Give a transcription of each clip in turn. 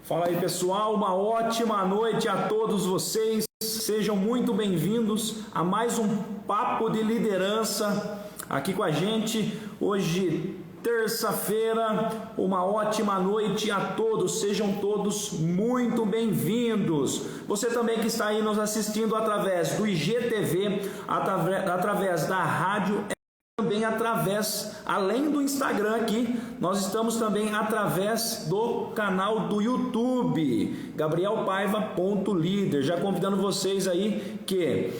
Fala aí, pessoal, uma ótima noite a todos vocês. Sejam muito bem-vindos a mais um Papo de Liderança aqui com a gente. Hoje, terça-feira, uma ótima noite a todos. Sejam todos muito bem-vindos. Você também que está aí nos assistindo através do IGTV, através da rádio, também através, além do Instagram aqui, nós estamos também através do canal do YouTube, gabrielpaiva.líder, já convidando vocês aí que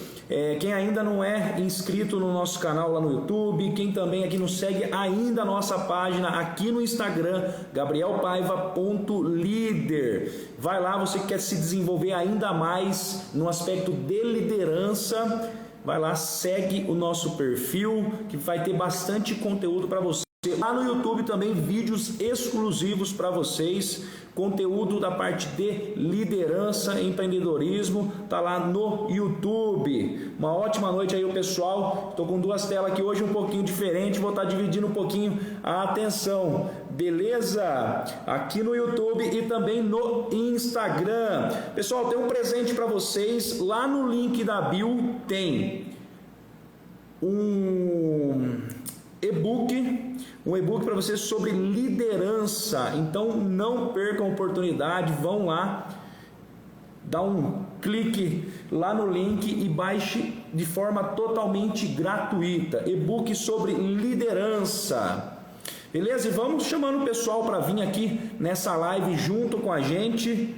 quem ainda não é inscrito no nosso canal lá no YouTube, quem também aqui não segue ainda a nossa página aqui no Instagram, gabrielpaiva.líder, vai lá, você que quer se desenvolver ainda mais no aspecto de liderança, vai lá, segue o nosso perfil, que vai ter bastante conteúdo para você. Lá no YouTube também vídeos exclusivos para vocês, conteúdo da parte de liderança, empreendedorismo, tá lá no YouTube. Uma ótima noite aí, pessoal. Estou com duas telas aqui hoje um pouquinho diferente, vou estar dividindo um pouquinho a atenção. Beleza? Aqui no YouTube e também no Instagram. Pessoal, tem um presente para vocês. Lá no link da bio tem um e-book para vocês sobre liderança. Então não percam a oportunidade, vão lá, dá um clique lá no link e baixe de forma totalmente gratuita. E-book sobre liderança. Beleza? E vamos chamando o pessoal para vir aqui nessa live junto com a gente.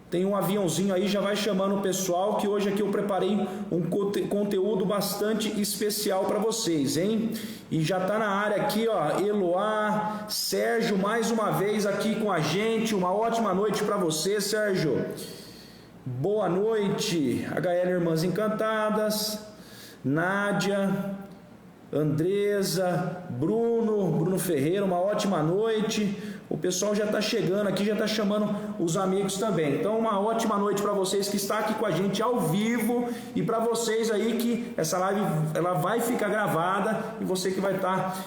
Tem um aviãozinho aí, já vai chamando o pessoal, que hoje aqui eu preparei um conteúdo bastante especial para vocês, hein? E já tá na área aqui, ó, Eloá, Sérgio, mais uma vez aqui com a gente. Uma ótima noite para você, Sérgio. Boa noite. HL Irmãs Encantadas, Nádia, Andresa, Bruno Ferreira, uma ótima noite. O pessoal já está chegando aqui, já está chamando os amigos também. Então, uma ótima noite para vocês que está aqui com a gente ao vivo e para vocês aí que essa live ela vai ficar gravada e você que vai estar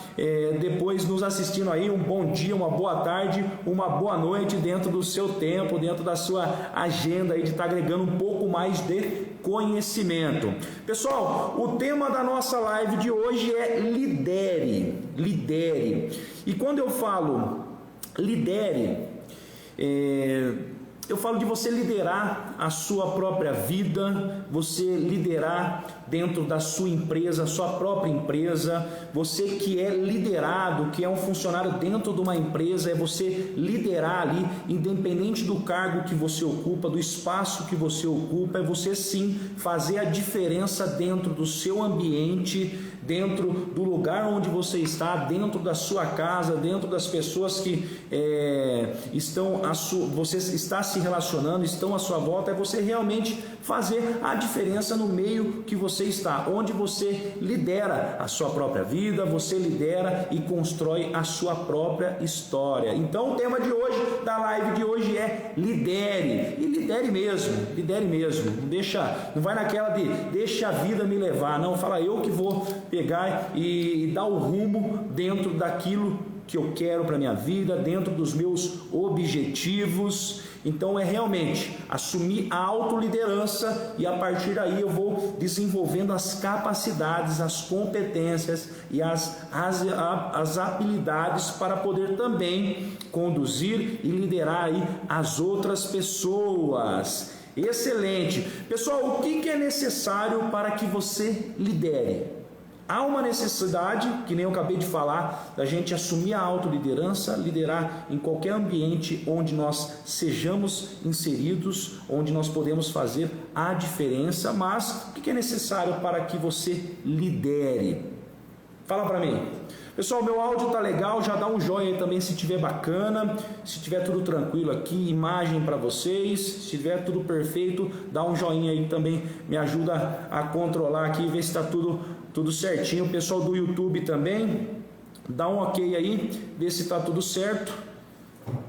depois nos assistindo aí, um bom dia, uma boa tarde, uma boa noite dentro do seu tempo, dentro da sua agenda aí de estar agregando um pouco mais de conhecimento. Pessoal, o tema da nossa live de hoje é lidere. E quando eu falo lidere, eu falo de você liderar a sua própria vida, você liderar dentro da sua empresa, sua própria empresa. Você que é liderado, que é um funcionário dentro de uma empresa, é você liderar ali, independente do cargo que você ocupa, do espaço que você ocupa, é você sim fazer a diferença dentro do seu ambiente, dentro do lugar onde você está, dentro da sua casa, dentro das pessoas que você está se relacionando, estão à sua volta, é você realmente fazer a diferença no meio que você está, onde você lidera a sua própria vida, você lidera e constrói a sua própria história. Então o tema de hoje, da live de hoje é lidere, e lidere mesmo, não vai naquela de deixa a vida me levar, não, fala eu que vou pegar e dar o rumo dentro daquilo que eu quero para minha vida, dentro dos meus objetivos. Então é realmente assumir a autoliderança e a partir daí eu vou desenvolvendo as capacidades, as competências e as habilidades para poder também conduzir e liderar aí as outras pessoas. Excelente! Pessoal, o que é necessário para que você lidere? Há uma necessidade, que nem eu acabei de falar, da gente assumir a autoliderança, liderar em qualquer ambiente onde nós sejamos inseridos, onde nós podemos fazer a diferença. Mas o que é necessário para que você lidere? Fala para mim. Pessoal, meu áudio tá legal, já dá um joinha aí também se tiver bacana, se tiver tudo tranquilo aqui, imagem para vocês, se tiver tudo perfeito, dá um joinha aí também, me ajuda a controlar aqui, ver se está tudo certinho. O pessoal do YouTube também, dá um ok aí, vê se está tudo certo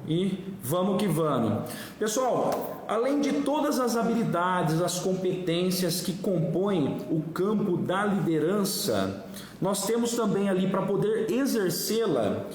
e vamos que vamos. Pessoal, além de todas as habilidades, as competências que compõem o campo da liderança, nós temos também ali para poder exercê-la,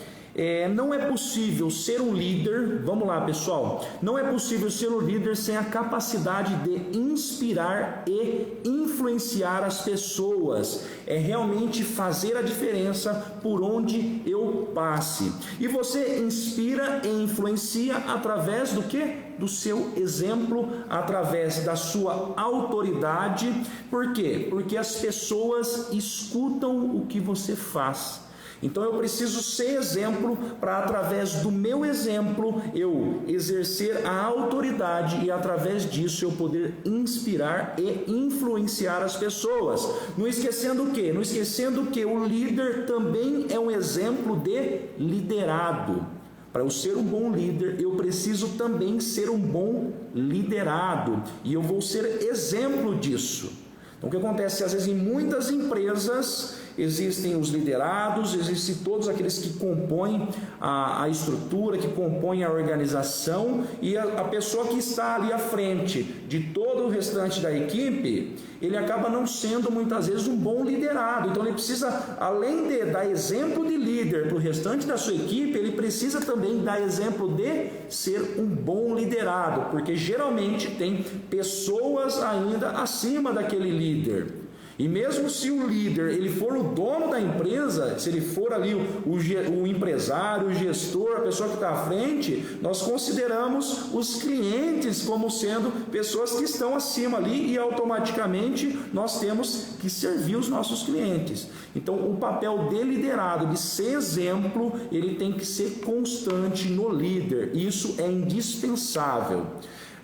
Não é possível ser um líder, vamos lá pessoal, não é possível ser um líder sem a capacidade de inspirar e influenciar as pessoas, é realmente fazer a diferença por onde eu passe. E você inspira e influencia através do quê? Do seu exemplo, através da sua autoridade. Por quê? Porque as pessoas escutam o que você faz. Então eu preciso ser exemplo para, através do meu exemplo, eu exercer a autoridade e através disso eu poder inspirar e influenciar as pessoas. Não esquecendo o quê? Não esquecendo que o líder também é um exemplo de liderado. Para eu ser um bom líder, eu preciso também ser um bom liderado. E eu vou ser exemplo disso. Então o que acontece? Às vezes em muitas empresas existem os liderados, existem todos aqueles que compõem a estrutura, que compõem a organização, e a pessoa que está ali à frente de todo o restante da equipe, ele acaba não sendo muitas vezes um bom liderado. Então ele precisa, além de dar exemplo de líder para o restante da sua equipe, ele precisa também dar exemplo de ser um bom liderado, porque geralmente tem pessoas ainda acima daquele líder. E mesmo se o líder ele for o dono da empresa, se ele for ali o empresário, o gestor, a pessoa que está à frente, nós consideramos os clientes como sendo pessoas que estão acima ali e automaticamente nós temos que servir os nossos clientes. Então o papel de liderado, de ser exemplo, ele tem que ser constante no líder. Isso é indispensável.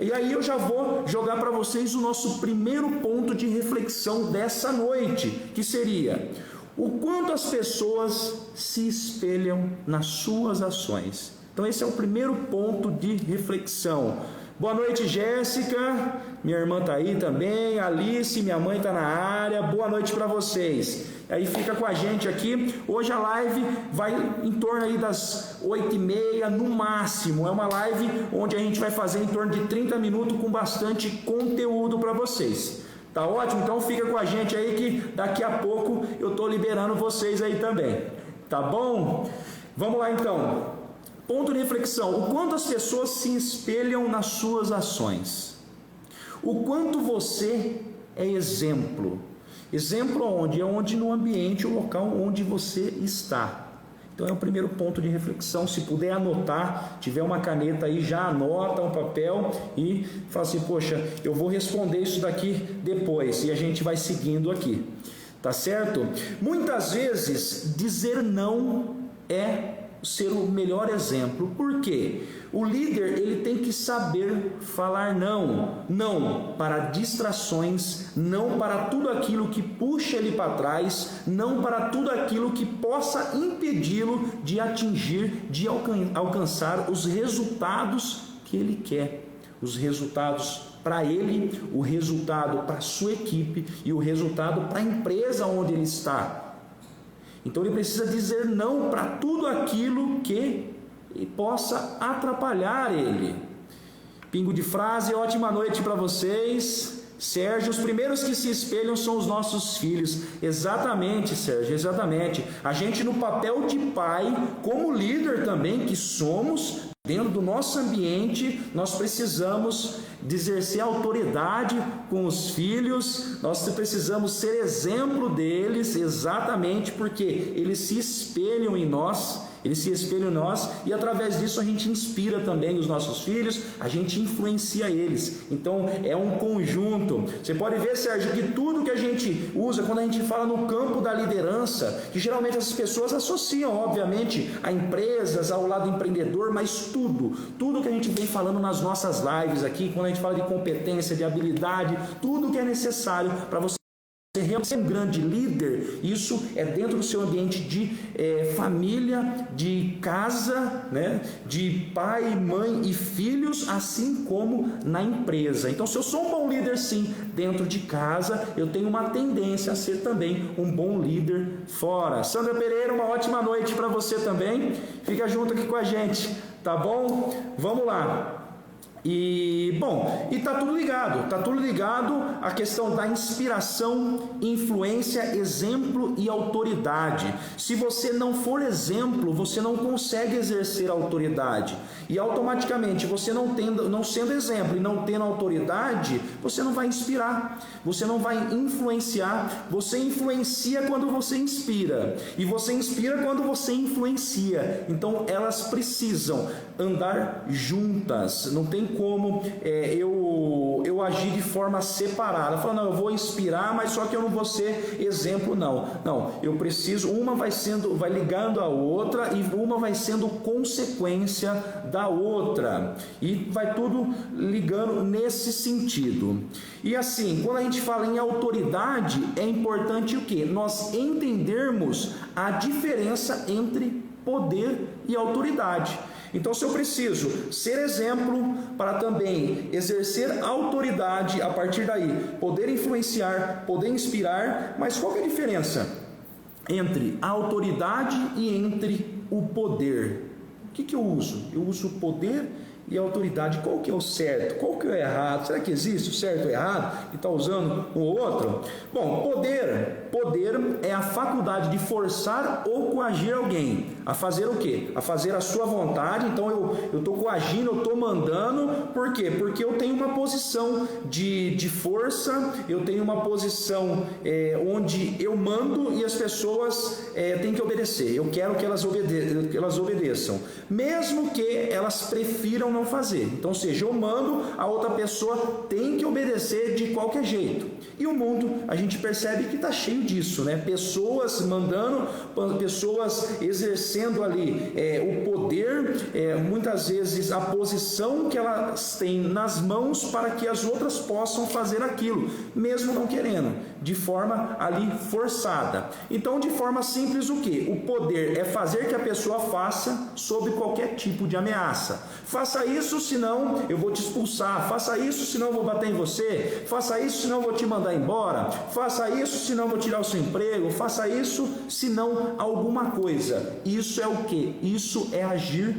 E aí eu já vou jogar para vocês o nosso primeiro ponto de reflexão dessa noite, que seria: o quanto as pessoas se espelham nas suas ações. Então esse é o primeiro ponto de reflexão. Boa noite, Jéssica, minha irmã está aí também, Alice, minha mãe está na área, boa noite para vocês. Aí fica com a gente aqui. Hoje a live vai em torno aí das 8h30 no máximo. É uma live onde a gente vai fazer em torno de 30 minutos com bastante conteúdo para vocês. Tá ótimo? Então fica com a gente aí que daqui a pouco eu tô liberando vocês aí também. Tá bom? Vamos lá então. Ponto de reflexão: o quanto as pessoas se espelham nas suas ações. O quanto você é exemplo. Exemplo onde? É onde no ambiente, o local onde você está. Então é o primeiro ponto de reflexão. Se puder anotar, tiver uma caneta aí, já anota um papel e fala assim: poxa, eu vou responder isso daqui depois. E a gente vai seguindo aqui. Tá certo? Muitas vezes dizer não é ser o melhor exemplo. Por quê? O líder ele tem que saber falar não. Não para distrações, não para tudo aquilo que puxa ele para trás, não para tudo aquilo que possa impedi-lo de atingir, de alcançar os resultados que ele quer. Os resultados para ele, o resultado para a sua equipe e o resultado para a empresa onde ele está. Então ele precisa dizer não para tudo aquilo que possa atrapalhar ele. Pingo de frase: ótima noite para vocês. Sérgio, os primeiros que se espelham são os nossos filhos. Exatamente, Sérgio, exatamente. A gente, no papel de pai, como líder também que somos, dentro do nosso ambiente, nós precisamos de exercer autoridade com os filhos, nós precisamos ser exemplo deles, exatamente porque eles se espelham em nós. Eles se espelham em nós e através disso a gente inspira também os nossos filhos, a gente influencia eles. Então é um conjunto. Você pode ver, Sérgio, que tudo que a gente usa quando a gente fala no campo da liderança, que geralmente as pessoas associam, obviamente, a empresas, ao lado empreendedor, mas tudo que a gente vem falando nas nossas lives aqui, quando a gente fala de competência, de habilidade, tudo que é necessário para você ser um grande líder, isso é dentro do seu ambiente de família, de casa, né? De pai, mãe e filhos, assim como na empresa. Então, se eu sou um bom líder, sim, dentro de casa, eu tenho uma tendência a ser também um bom líder fora. Sandra Pereira, uma ótima noite para você também. Fica junto aqui com a gente, tá bom? Vamos lá. E tá tudo ligado à questão da inspiração, influência, exemplo e autoridade. Se você não for exemplo, você não consegue exercer autoridade. E automaticamente, você não sendo exemplo e não tendo autoridade, você não vai inspirar, você não vai influenciar. Você influencia quando você inspira, e você inspira quando você influencia. Então elas precisam andar juntas. Não tem como eu agir de forma separada. Falar, não, eu vou inspirar, mas só que eu não vou ser exemplo, não, eu preciso, uma vai ligando a outra, e uma vai sendo consequência da outra, e vai tudo ligando nesse sentido. E assim, quando a gente fala em autoridade, é importante o quê? Nós entendermos a diferença entre poder e autoridade. Então, se eu preciso ser exemplo para também exercer autoridade, a partir daí poder influenciar, poder inspirar, mas qual que é a diferença entre a autoridade e entre o poder? O que eu uso? Eu uso o poder e a autoridade. Qual que é o certo? Qual que é o errado? Será que existe o certo e o errado e está usando um ou outro? Bom, poder é a faculdade de forçar ou coagir alguém a fazer o quê? A fazer a sua vontade. Então eu estou coagindo, eu estou mandando. Por quê? Porque eu tenho uma posição de força, eu tenho uma posição onde eu mando e as pessoas têm que obedecer. Eu quero que elas obedeçam, mesmo que elas prefiram não fazer. Então, ou seja, eu mando, a outra pessoa tem que obedecer de qualquer jeito. E o mundo, a gente percebe que está cheio disso, né? Pessoas mandando, pessoas exercendo ali o poder, muitas vezes a posição que elas têm nas mãos para que as outras possam fazer aquilo, mesmo não querendo, de forma ali forçada. Então, de forma simples, o que? O poder é fazer que a pessoa faça sob qualquer tipo de ameaça. Faça isso, senão eu vou te expulsar. Faça isso, senão eu vou bater em você. Faça isso, senão eu vou te mandar embora. Faça isso, senão eu vou tirar o seu emprego. Faça isso, senão alguma coisa. Isso é o que? Isso é agir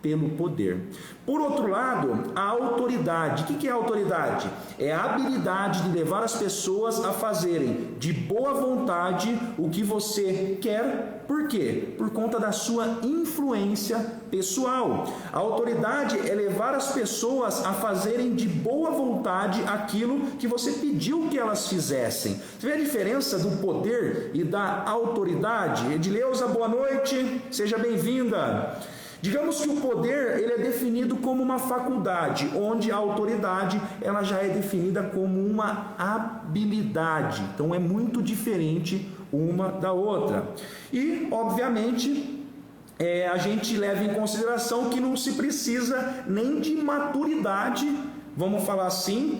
pelo poder. Por outro lado, a autoridade. O que é a autoridade? É a habilidade de levar as pessoas a fazerem de boa vontade o que você quer. Por quê? Por conta da sua influência pessoal. A autoridade é levar as pessoas a fazerem de boa vontade aquilo que você pediu que elas fizessem. Você vê a diferença do poder e da autoridade? Edileuza, boa noite, seja bem-vinda. Digamos que o poder ele é definido como uma faculdade, onde a autoridade ela já é definida como uma habilidade. Então é muito diferente uma da outra. E, obviamente, a gente leva em consideração que não se precisa nem de maturidade, vamos falar assim,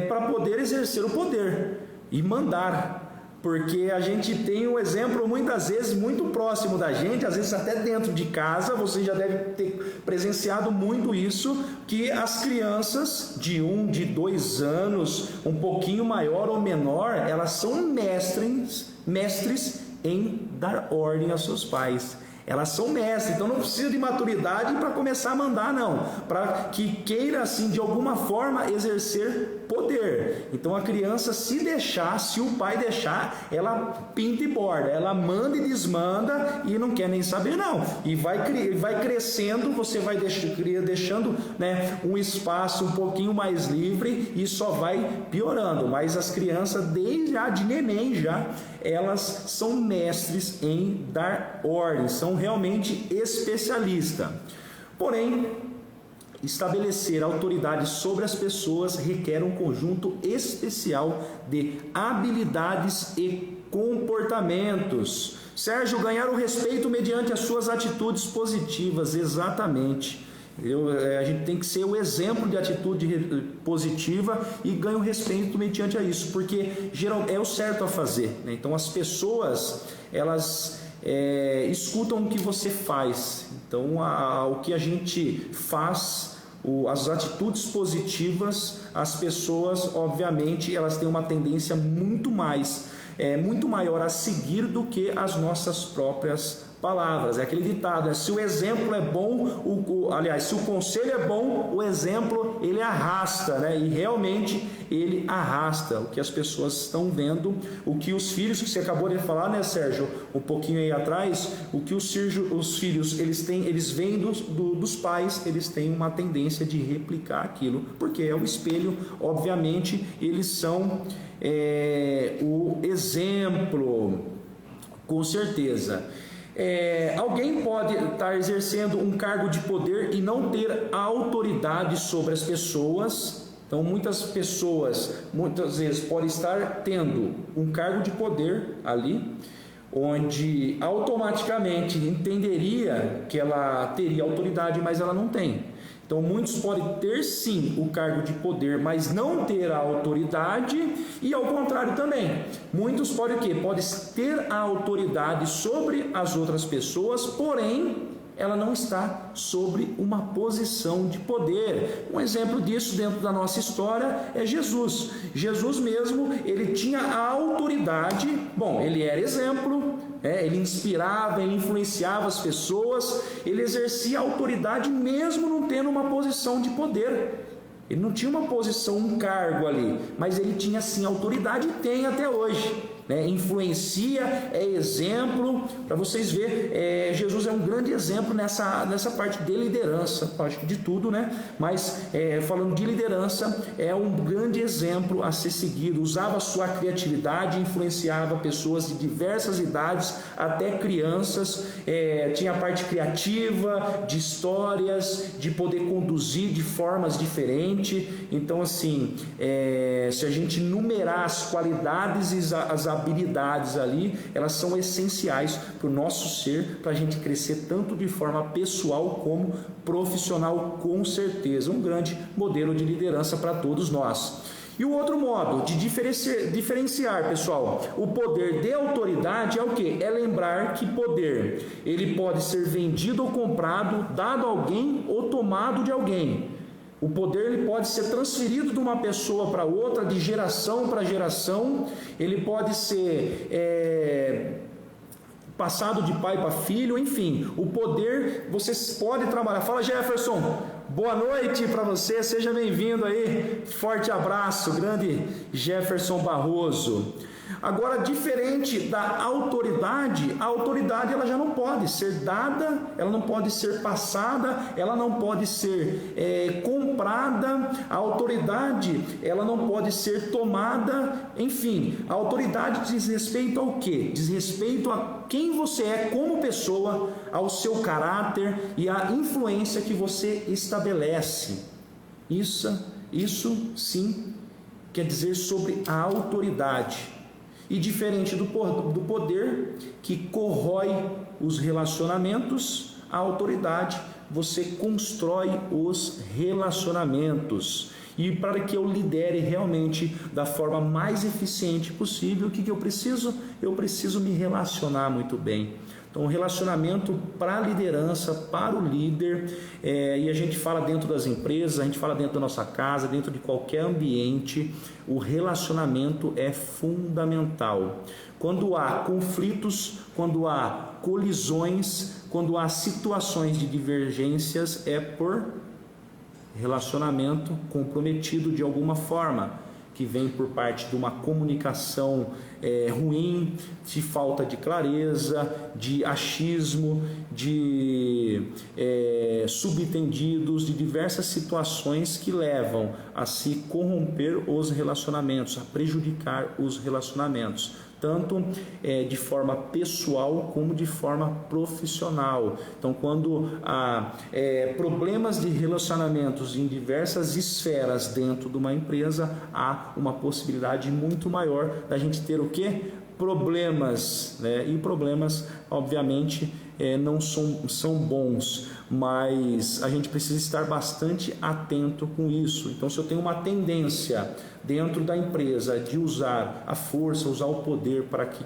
para poder exercer o poder e mandar. Porque a gente tem um exemplo muitas vezes muito próximo da gente, às vezes até dentro de casa, você já deve ter presenciado muito isso, que as crianças de 1, de 2 anos, um pouquinho maior ou menor, elas são mestres em dar ordem aos seus pais. Elas são mestres, então não precisa de maturidade para começar a mandar, não. Para que queira, assim, de alguma forma, exercer poder. Então a criança, se deixar, se o pai deixar, ela pinta e borda, ela manda e desmanda e não quer nem saber, não. E vai crescendo, você vai deixando, né, um espaço um pouquinho mais livre e só vai piorando. Mas as crianças, desde de neném já, elas são mestres em dar ordem, são realmente especialistas. Porém, estabelecer autoridade sobre as pessoas requer um conjunto especial de habilidades e comportamentos. Sérgio, ganhar o respeito mediante as suas atitudes positivas, exatamente. A gente tem que ser o exemplo de atitude positiva e ganha o respeito mediante a isso, porque é o certo a fazer, né? Então as pessoas, elas escutam o que você faz. Então o que a gente faz, as atitudes positivas, as pessoas, obviamente, elas têm uma tendência muito maior a seguir do que as nossas próprias palavras. É aquele ditado, né? Se o exemplo é bom, aliás, se o conselho é bom, o exemplo ele arrasta, né? E realmente ele arrasta o que as pessoas estão vendo, o que os filhos, que você acabou de falar, né, Sérgio, um pouquinho aí atrás, o que os filhos eles veem dos pais, eles têm uma tendência de replicar aquilo, porque é o espelho, obviamente, eles são o exemplo. Com certeza. Alguém pode estar exercendo um cargo de poder e não ter autoridade sobre as pessoas. Então, muitas pessoas, muitas vezes, podem estar tendo um cargo de poder ali, onde automaticamente entenderia que ela teria autoridade, mas ela não tem. Então, muitos podem ter sim o cargo de poder, mas não ter a autoridade, e ao contrário também. Muitos podem o quê? Podem ter a autoridade sobre as outras pessoas, porém, ela não está sobre uma posição de poder. Um exemplo disso dentro da nossa história é Jesus. Jesus mesmo, ele tinha a autoridade, ele era exemplo, ele inspirava, ele influenciava as pessoas, ele exercia autoridade mesmo não tendo uma posição de poder. Ele não tinha uma posição, um cargo ali, mas ele tinha sim autoridade e tem até hoje. Influencia, é exemplo, para vocês verem, Jesus é um grande exemplo nessa parte de liderança, acho que de tudo, né? Mas falando de liderança, é um grande exemplo a ser seguido, usava a sua criatividade, influenciava pessoas de diversas idades, até crianças, tinha a parte criativa, de histórias, de poder conduzir de formas diferentes. Então assim, se a gente numerar as qualidades e as habilidades ali, elas são essenciais para o nosso ser, para a gente crescer tanto de forma pessoal como profissional, com certeza. Um grande modelo de liderança para todos nós. E o outro modo de diferenciar, pessoal, o poder de autoridade é o quê? É lembrar que poder, ele pode ser vendido ou comprado, dado a alguém ou tomado de alguém. O poder ele pode ser transferido de uma pessoa para outra, de geração para geração. Ele pode ser passado de pai para filho, enfim. O poder, você pode trabalhar. Fala, Jefferson, boa noite para você, seja bem-vindo aí. Forte abraço, grande Jefferson Barroso. Agora, diferente da autoridade, a autoridade ela já não pode ser dada, ela não pode ser passada, ela não pode ser comprada, a autoridade ela não pode ser tomada, enfim, a autoridade diz respeito ao quê? Diz respeito a quem você é como pessoa, ao seu caráter e à influência que você estabelece. Isso sim quer dizer sobre a autoridade. E diferente do poder que corrói os relacionamentos, a autoridade, você constrói os relacionamentos. E para que eu lidere realmente da forma mais eficiente possível, o que eu preciso? Eu preciso me relacionar muito bem. Então, o relacionamento para a liderança, para o líder, e a gente fala dentro das empresas, a gente fala dentro da nossa casa, dentro de qualquer ambiente, o relacionamento é fundamental. Quando há conflitos, quando há colisões, quando há situações de divergências, é por relacionamento comprometido de alguma forma, que vem por parte de uma comunicação ruim, de falta de clareza, de achismo, de subentendidos, de diversas situações que levam a se corromper os relacionamentos, a prejudicar os relacionamentos, tanto de forma pessoal como de forma profissional. Então, quando há problemas de relacionamentos em diversas esferas dentro de uma empresa, há uma possibilidade muito maior da gente ter o quê? Problemas, né? E problemas, obviamente, não são bons, mas a gente precisa estar bastante atento com isso. Então, se eu tenho uma tendência dentro da empresa de usar a força, usar o poder para que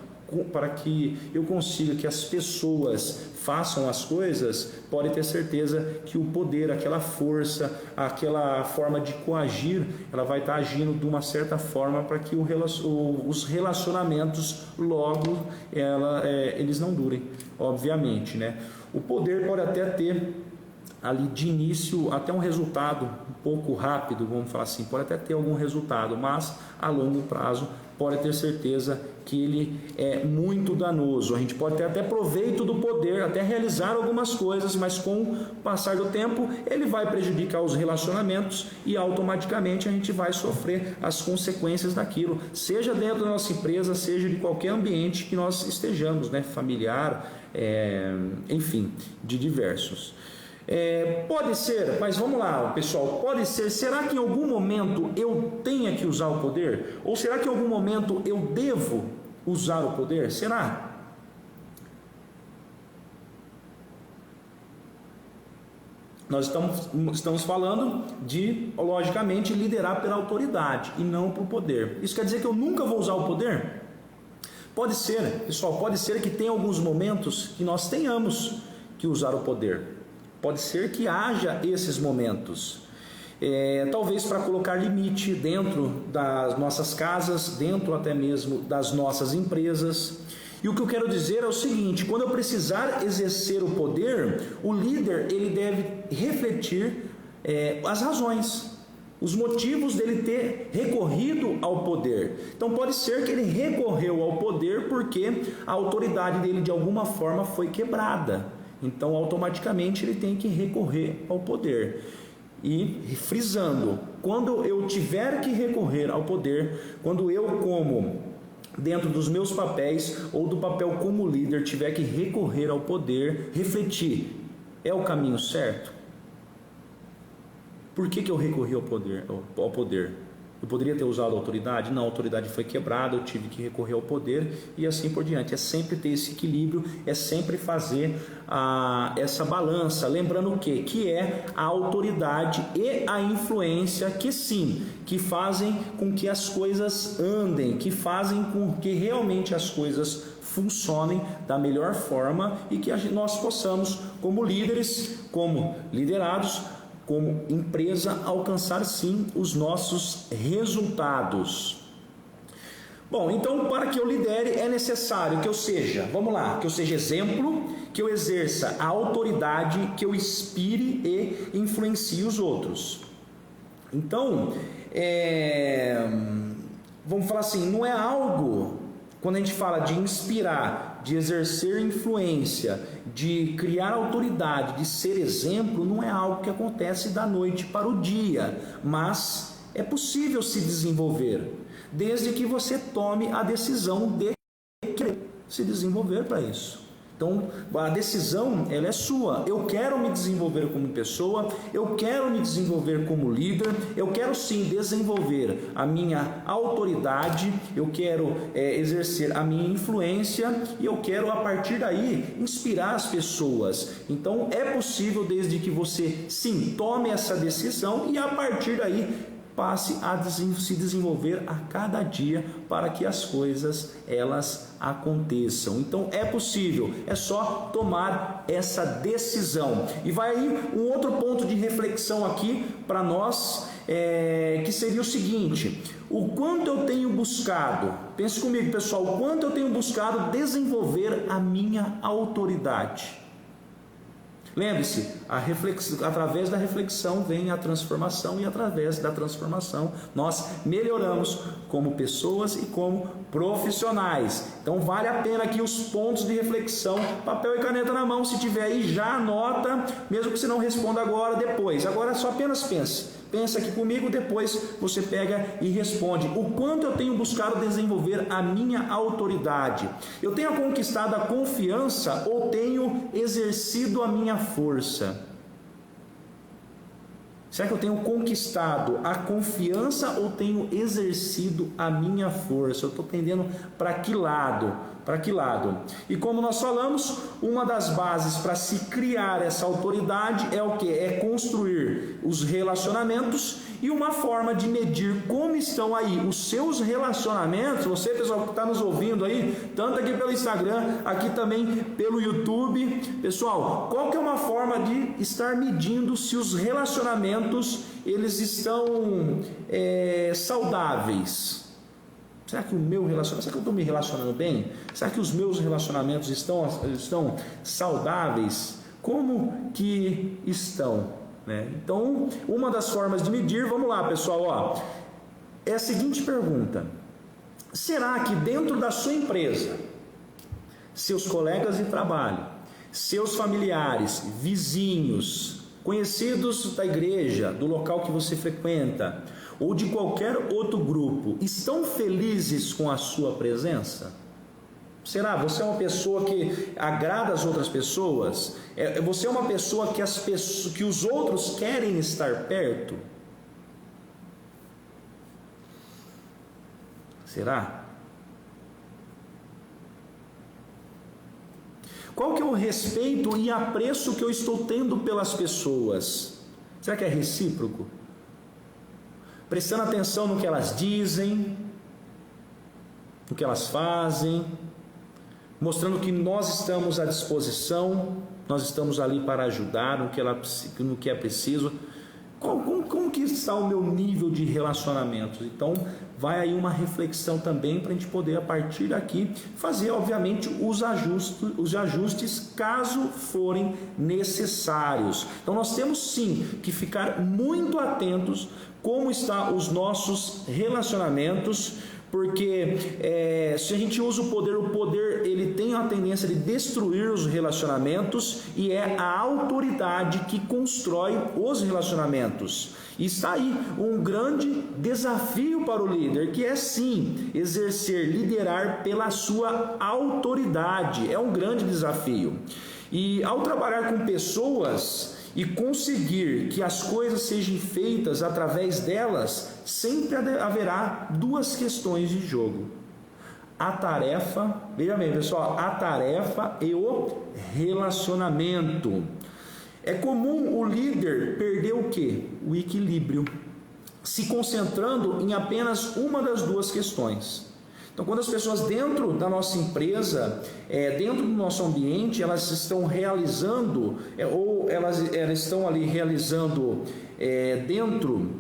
para que eu consiga que as pessoas façam as coisas, pode ter certeza que o poder, aquela força, aquela forma de coagir, ela vai estar agindo de uma certa forma para que os relacionamentos logo eles não durem, obviamente, né? O poder pode até ter ali de início até um resultado um pouco rápido, vamos falar assim, pode até ter algum resultado, mas a longo prazo pode ter certeza que ele é muito danoso. A gente pode ter até proveito do poder, até realizar algumas coisas, mas com o passar do tempo ele vai prejudicar os relacionamentos e automaticamente a gente vai sofrer as consequências daquilo, seja dentro da nossa empresa, seja de qualquer ambiente que nós estejamos, né? Familiar, enfim, de diversos. Pode ser, mas vamos lá, pessoal, pode ser, será que em algum momento eu tenha que usar o poder? Ou será que em algum momento eu devo usar o poder? Será? Nós estamos falando de, logicamente, liderar pela autoridade e não por poder. Isso quer dizer que eu nunca vou usar o poder? Pode ser, pessoal, pode ser que tenha alguns momentos que nós tenhamos que usar o poder. Pode ser que haja esses momentos, talvez para colocar limite dentro das nossas casas, dentro até mesmo das nossas empresas. E o que eu quero dizer é o seguinte: quando eu precisar exercer o poder, o líder ele deve refletir as razões, os motivos dele ter recorrido ao poder. Então pode ser que ele recorreu ao poder porque a autoridade dele de alguma forma foi quebrada. Então, automaticamente, ele tem que recorrer ao poder. E, frisando, quando eu tiver que recorrer ao poder, quando eu, como dentro dos meus papéis ou do papel como líder, tiver que recorrer ao poder, refletir, é o caminho certo? Por que eu recorri ao poder? Eu poderia ter usado a autoridade? Não, a autoridade foi quebrada, eu tive que recorrer ao poder e assim por diante. É sempre ter esse equilíbrio, é sempre fazer essa balança, lembrando o quê? Que é a autoridade e a influência que sim, que fazem com que as coisas andem, que fazem com que realmente as coisas funcionem da melhor forma e que nós possamos, como líderes, como liderados, como empresa, alcançar sim os nossos resultados. Bom, então para que eu lidere é necessário que eu seja, vamos lá, que eu seja exemplo, que eu exerça a autoridade, que eu inspire e influencie os outros. Então, vamos falar assim, não é algo, quando a gente fala de inspirar, de exercer influência, de criar autoridade, de ser exemplo, não é algo que acontece da noite para o dia, mas é possível se desenvolver, desde que você tome a decisão de querer se desenvolver para isso. Então, a decisão, ela é sua. Eu quero me desenvolver como pessoa, eu quero me desenvolver como líder, eu quero sim desenvolver a minha autoridade, eu quero exercer a minha influência e eu quero, a partir daí, inspirar as pessoas. Então, é possível desde que você, sim, tome essa decisão e, a partir daí, passe a se desenvolver a cada dia para que as coisas elas aconteçam. Então é possível, é só tomar essa decisão. E vai aí um outro ponto de reflexão aqui para nós, que seria o seguinte: o quanto eu tenho buscado, pense comigo pessoal, o quanto eu tenho buscado desenvolver a minha autoridade. Lembre-se, através da reflexão vem a transformação e através da transformação nós melhoramos como pessoas e como profissionais. Então vale a pena aqui os pontos de reflexão, papel e caneta na mão, se tiver aí já anota, mesmo que você não responda agora, depois. Agora só apenas pense. Pensa aqui comigo, depois você pega e responde: o quanto eu tenho buscado desenvolver a minha autoridade? Eu tenho conquistado a confiança ou tenho exercido a minha força? Será que eu tenho conquistado a confiança ou tenho exercido a minha força? Eu estou tendendo para que lado? Para que lado? E como nós falamos, uma das bases para se criar essa autoridade é o que? É construir os relacionamentos e uma forma de medir como estão aí os seus relacionamentos. Você, pessoal, que está nos ouvindo aí, tanto aqui pelo Instagram, aqui também pelo YouTube. Pessoal, qual que é uma forma de estar medindo se os relacionamentos eles estão saudáveis? Será que o meu relacionamento, será que eu estou me relacionando bem? Será que os meus relacionamentos estão saudáveis? Como que estão? Né? Então, uma das formas de medir, vamos lá, pessoal, é a seguinte pergunta: será que dentro da sua empresa, seus colegas de trabalho, seus familiares, vizinhos, conhecidos da igreja, do local que você frequenta, ou de qualquer outro grupo, estão felizes com a sua presença? Será? Você é uma pessoa que agrada as outras pessoas? Você é uma pessoa que os outros querem estar perto? Será? Qual que é o respeito e apreço que eu estou tendo pelas pessoas? Será que é recíproco? Prestando atenção no que elas dizem, no que elas fazem, mostrando que nós estamos à disposição, nós estamos ali para ajudar no que é preciso. Como que está o meu nível de relacionamentos? Então, vai aí uma reflexão também para a gente poder, a partir daqui, fazer, obviamente, os ajustes caso forem necessários. Então, nós temos sim que ficar muito atentos como estão os nossos relacionamentos, porque se a gente usa o poder ele tem a tendência de destruir os relacionamentos, e é a autoridade que constrói os relacionamentos. E está aí um grande desafio para o líder, que é sim liderar pela sua autoridade. É um grande desafio. E ao trabalhar com pessoas e conseguir que as coisas sejam feitas através delas, sempre haverá duas questões de jogo: a tarefa, veja bem, pessoal, a tarefa e o relacionamento. É comum o líder perder o quê? O equilíbrio, se concentrando em apenas uma das duas questões. Então, quando as pessoas dentro da nossa empresa, dentro do nosso ambiente, elas estão realizando, ou elas estão ali realizando dentro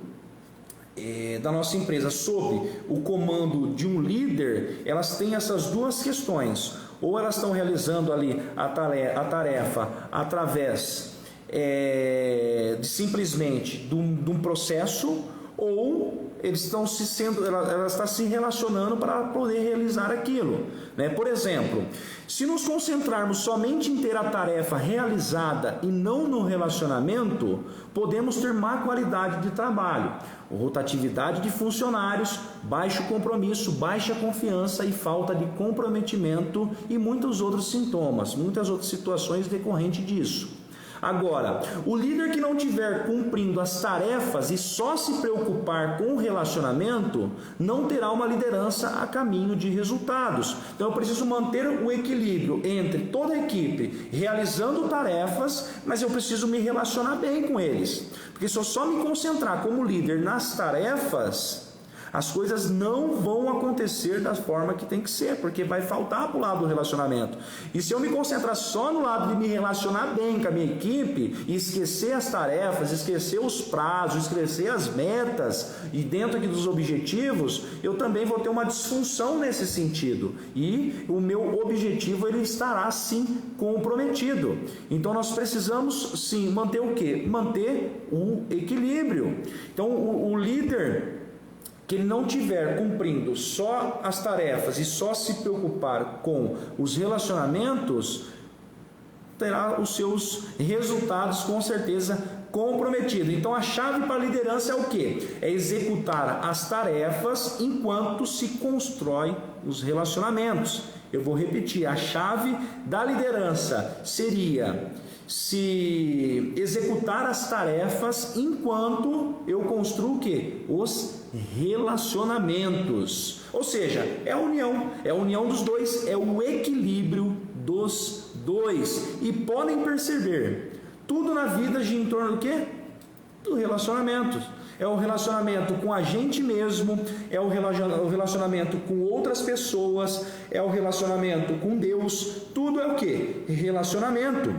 da nossa empresa, sob o comando de um líder, elas têm essas duas questões: ou elas estão realizando ali a tarefa através de simplesmente de um processo, ou ela está se relacionando para poder realizar aquilo, né? Por exemplo, se nos concentrarmos somente em ter a tarefa realizada e não no relacionamento, podemos ter má qualidade de trabalho, rotatividade de funcionários, baixo compromisso, baixa confiança e falta de comprometimento, e muitos outros sintomas, muitas outras situações decorrentes disso. Agora, o líder que não estiver cumprindo as tarefas e só se preocupar com o relacionamento, não terá uma liderança a caminho de resultados. Então eu preciso manter o equilíbrio entre toda a equipe realizando tarefas, mas eu preciso me relacionar bem com eles. Porque se eu só me concentrar como líder nas tarefas, as coisas não vão acontecer da forma que tem que ser, porque vai faltar para o lado do relacionamento. E se eu me concentrar só no lado de me relacionar bem com a minha equipe e esquecer as tarefas, esquecer os prazos, esquecer as metas e dentro aqui dos objetivos, eu também vou ter uma disfunção nesse sentido. E o meu objetivo ele estará sim comprometido. Então nós precisamos sim manter o quê? Manter o equilíbrio. Então o líder que ele não estiver cumprindo só as tarefas e só se preocupar com os relacionamentos, terá os seus resultados com certeza comprometidos. Então a chave para a liderança é o quê? É executar as tarefas enquanto se constrói os relacionamentos. Eu vou repetir: a chave da liderança seria se executar as tarefas enquanto eu construo o quê? Os relacionamentos. Ou seja, é a união dos dois, é o equilíbrio dos dois. E podem perceber, tudo na vida gira em torno do quê? do relacionamento. É o relacionamento com a gente mesmo, é o relacionamento com outras pessoas, é o relacionamento com Deus. Tudo é o quê? Relacionamento.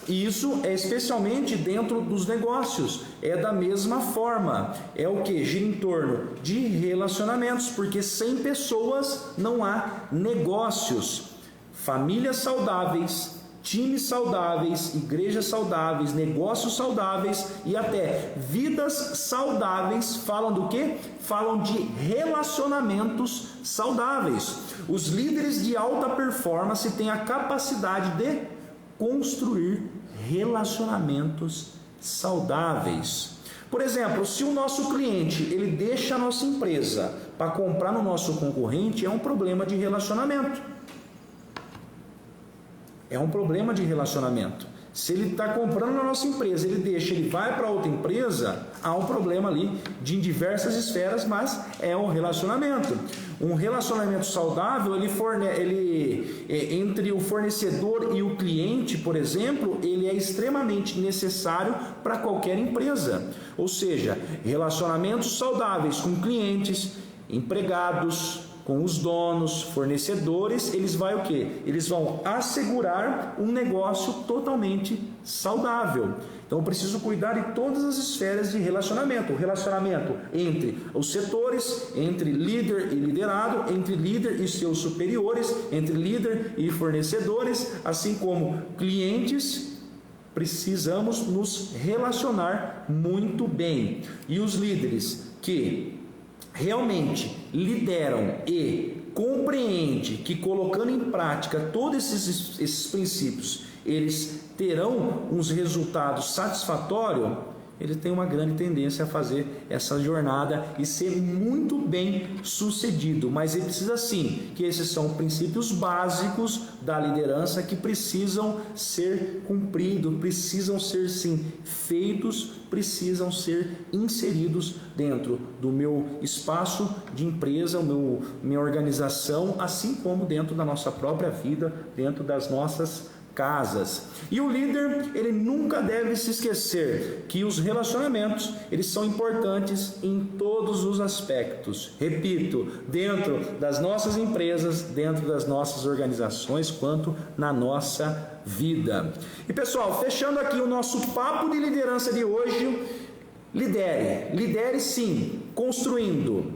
E isso é especialmente dentro dos negócios. É da mesma forma. É o que? Gira em torno de relacionamentos, porque sem pessoas não há negócios. Famílias saudáveis, times saudáveis, igrejas saudáveis, negócios saudáveis e até vidas saudáveis falam do quê? Falam de relacionamentos saudáveis. Os líderes de alta performance têm a capacidade de construir relacionamentos saudáveis. Por exemplo, se o nosso cliente ele deixa a nossa empresa para comprar no nosso concorrente, é um problema de relacionamento. É um problema de relacionamento. Se ele está comprando na nossa empresa, ele vai para outra empresa, há um problema ali de diversas esferas, mas é um relacionamento. Um relacionamento saudável, entre o fornecedor e o cliente, por exemplo, ele é extremamente necessário para qualquer empresa. Ou seja, relacionamentos saudáveis com clientes, empregados, com os donos, fornecedores, eles vão o quê? Eles vão assegurar um negócio totalmente saudável. Então eu preciso cuidar de todas as esferas de relacionamento. O relacionamento entre os setores, entre líder e liderado, entre líder e seus superiores, entre líder e fornecedores, assim como clientes. Precisamos nos relacionar muito bem. E os líderes que realmente lideram e compreendem que colocando em prática todos esses princípios, eles terão uns resultados satisfatórios, ele tem uma grande tendência a fazer essa jornada e ser muito bem sucedido. Mas ele precisa sim, que esses são princípios básicos da liderança que precisam ser cumpridos, precisam ser sim feitos, precisam ser inseridos dentro do meu espaço de empresa, minha organização, assim como dentro da nossa própria vida, dentro das nossas casas. E o líder, ele nunca deve se esquecer que os relacionamentos, eles são importantes em todos os aspectos. Repito, dentro das nossas empresas, dentro das nossas organizações, quanto na nossa vida. E pessoal, fechando aqui o nosso papo de liderança de hoje, lidere sim, construindo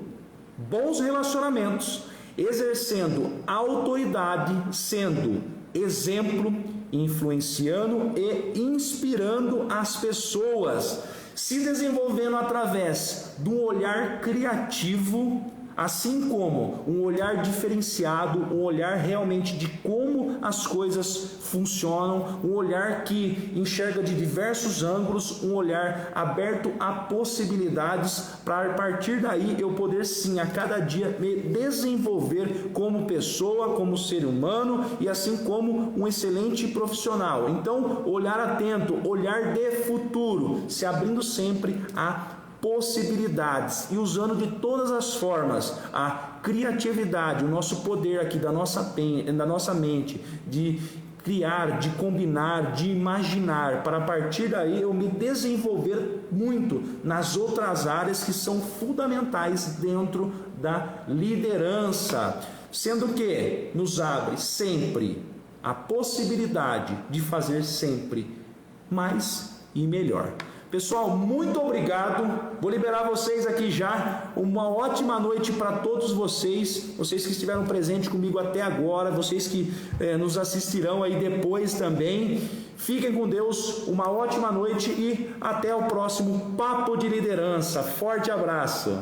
bons relacionamentos, exercendo autoridade, sendo exemplo, influenciando e inspirando as pessoas, se desenvolvendo através de um olhar criativo, assim como um olhar diferenciado, um olhar realmente de como as coisas funcionam, um olhar que enxerga de diversos ângulos, um olhar aberto a possibilidades, para a partir daí eu poder sim a cada dia me desenvolver como pessoa, como ser humano e assim como um excelente profissional. Então, olhar atento, olhar de futuro, se abrindo sempre a possibilidades e usando de todas as formas a criatividade, o nosso poder aqui da nossa mente, de criar, de combinar, de imaginar, para a partir daí eu me desenvolver muito nas outras áreas que são fundamentais dentro da liderança, sendo que nos abre sempre a possibilidade de fazer sempre mais e melhor. Pessoal, muito obrigado. Vou liberar vocês aqui já. Uma ótima noite para todos vocês que estiveram presentes comigo até agora, vocês que nos assistirão aí depois também. Fiquem com Deus, uma ótima noite e até o próximo Papo de Liderança. Forte abraço.